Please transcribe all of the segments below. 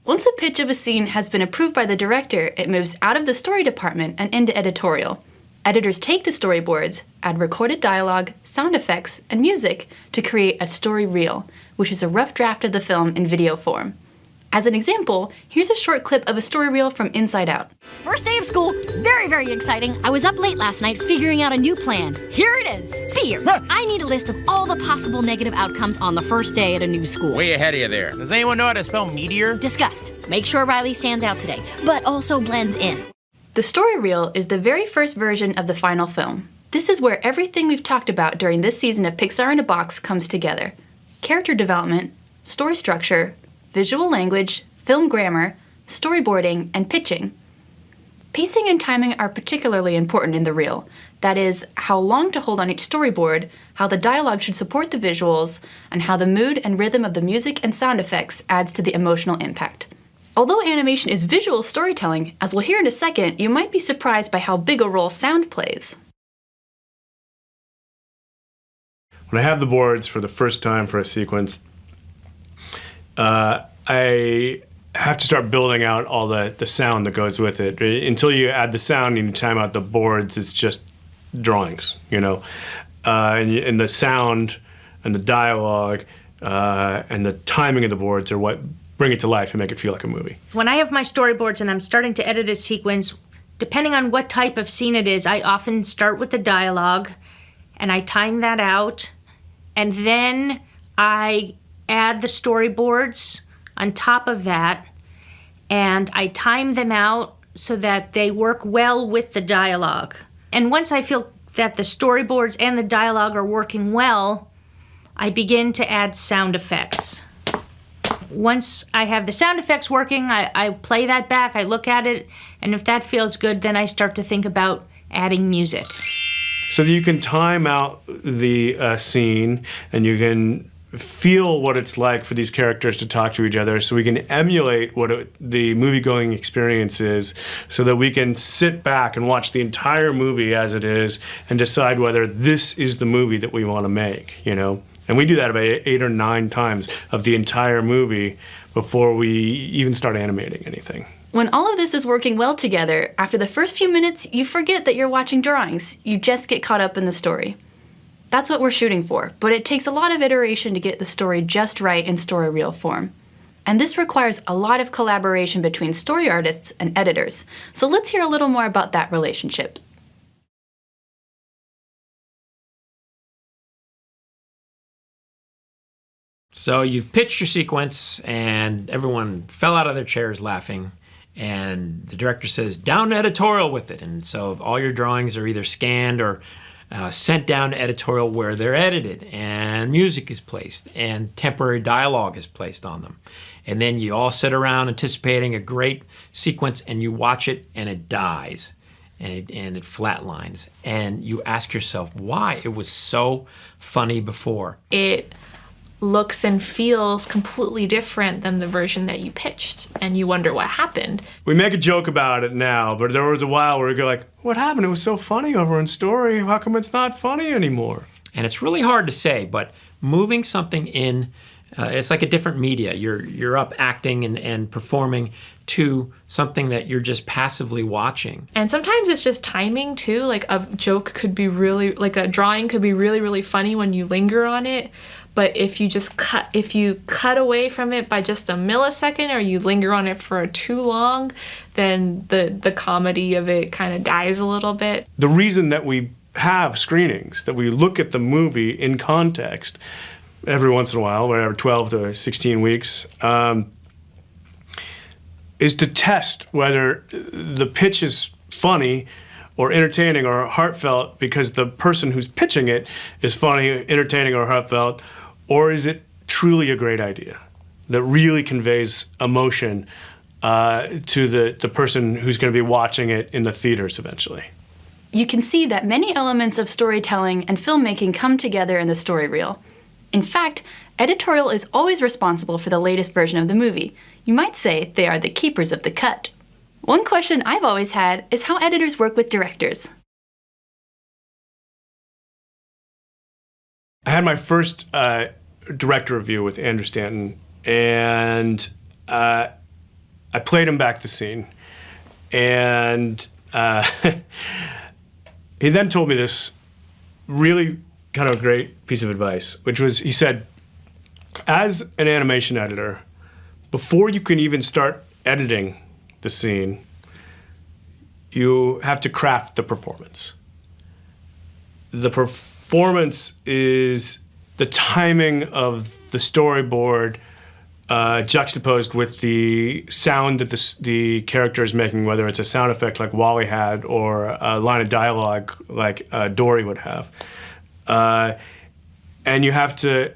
Once a pitch of a scene has been approved by the director, it moves out of the story department and into editorial. Editors take the storyboards, add recorded dialogue, sound effects, and music to create a story reel, which is a rough draft of the film in video form. As an example, here's a short clip of a story reel from Inside Out. First day of school, very, very exciting. I was up late last night figuring out a new plan. Here it is, fear. I need a list of all the possible negative outcomes on the first day at a new school. Way ahead of you there. Does anyone know how to spell meteor? Disgust. Make sure Riley stands out today, but also blends in. The story reel is the very first version of the final film. This is where everything we've talked about during this season of Pixar in a Box comes together. Character development, story structure, visual language, film grammar, storyboarding, and pitching. Pacing and timing are particularly important in the reel. That is, how long to hold on each storyboard, how the dialogue should support the visuals, and how the mood and rhythm of the music and sound effects adds to the emotional impact. Although animation is visual storytelling, as we'll hear in a second, you might be surprised by how big a role sound plays. When I have the boards for the first time for a sequence, I have to start building out all the sound that goes with it. Until you add the sound and you time out the boards, it's just drawings, you know. And the sound and the dialogue and the timing of the boards are what bring it to life and make it feel like a movie. When I have my storyboards and I'm starting to edit a sequence, depending on what type of scene it is, I often start with the dialogue and I time that out, and then I add the storyboards on top of that, and I time them out so that they work well with the dialogue. And once I feel that the storyboards and the dialogue are working well, I begin to add sound effects. Once I have the sound effects working, I play that back, I look at it, and if that feels good, then I start to think about adding music. So that you can time out the scene, and you can feel what it's like for these characters to talk to each other, so we can emulate what the movie-going experience is, so that we can sit back and watch the entire movie as it is and decide whether this is the movie that we want to make, you know? And we do that about 8 or 9 times of the entire movie before we even start animating anything. When all of this is working well together, after the first few minutes, you forget that you're watching drawings. You just get caught up in the story. That's what we're shooting for, but it takes a lot of iteration to get the story just right in story reel form. And this requires a lot of collaboration between story artists and editors. So let's hear a little more about that relationship. So you've pitched your sequence, and everyone fell out of their chairs laughing, and the director says, down to editorial with it. And so all your drawings are either scanned or sent down to editorial, where they're edited, and music is placed, and temporary dialogue is placed on them. And then you all sit around anticipating a great sequence, and you watch it, and it dies, and it flatlines. And you ask yourself why it was so funny before. It looks and feels completely different than the version that you pitched, and you wonder what happened. We make a joke about it now, but there was a while where we go like, what happened? It was so funny over in story. How come it's not funny anymore? And it's really hard to say, but moving something in, it's like a different media. You're up acting and performing to something that you're just passively watching. And sometimes it's just timing too. Like a joke could be really, like a drawing could be really, really funny when you linger on it. But if you just cut away from it by just a millisecond, or you linger on it for too long, then the comedy of it kind of dies a little bit. The reason that we have screenings, that we look at the movie in context every once in a while, whatever, 12 to 16 weeks, is to test whether the pitch is funny or entertaining or heartfelt because the person who's pitching it is funny, entertaining, or heartfelt, or is it truly a great idea that really conveys emotion to the person who's going to be watching it in the theaters eventually? You can see that many elements of storytelling and filmmaking come together in the story reel. In fact, editorial is always responsible for the latest version of the movie. You might say they are the keepers of the cut. One question I've always had is how editors work with directors. I had my first director review with Andrew Stanton, and I played him back the scene, and he then told me this really kind of great piece of advice, which was, he said, as an animation editor, before you can even start editing the scene, you have to craft the performance. The performance is the timing of the storyboard juxtaposed with the sound that the character is making, whether it's a sound effect like Wall-E had or a line of dialogue like Dory would have. And you have to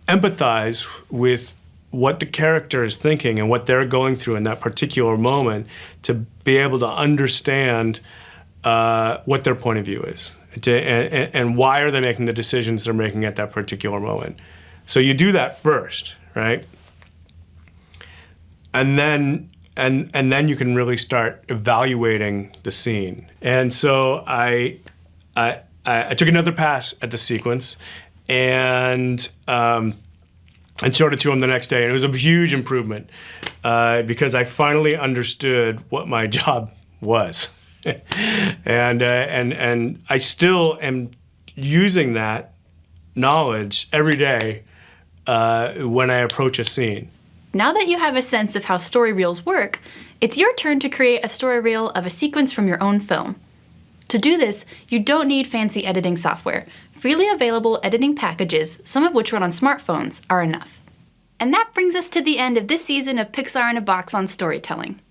empathize with what the character is thinking and what they're going through in that particular moment to be able to understand what their point of view is and why are they making the decisions they're making at that particular moment. So you do that first, right? And then you can really start evaluating the scene. And so I took another pass at the sequence and showed it to him the next day, and it was a huge improvement because I finally understood what my job was, and I still am using that knowledge every day when I approach a scene. Now that you have a sense of how story reels work, it's your turn to create a story reel of a sequence from your own film. To do this, you don't need fancy editing software. Freely available editing packages, some of which run on smartphones, are enough. And that brings us to the end of this season of Pixar in a Box on storytelling.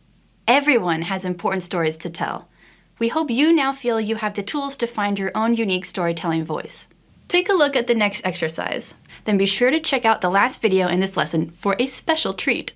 Everyone has important stories to tell. We hope you now feel you have the tools to find your own unique storytelling voice. Take a look at the next exercise. Then be sure to check out the last video in this lesson for a special treat.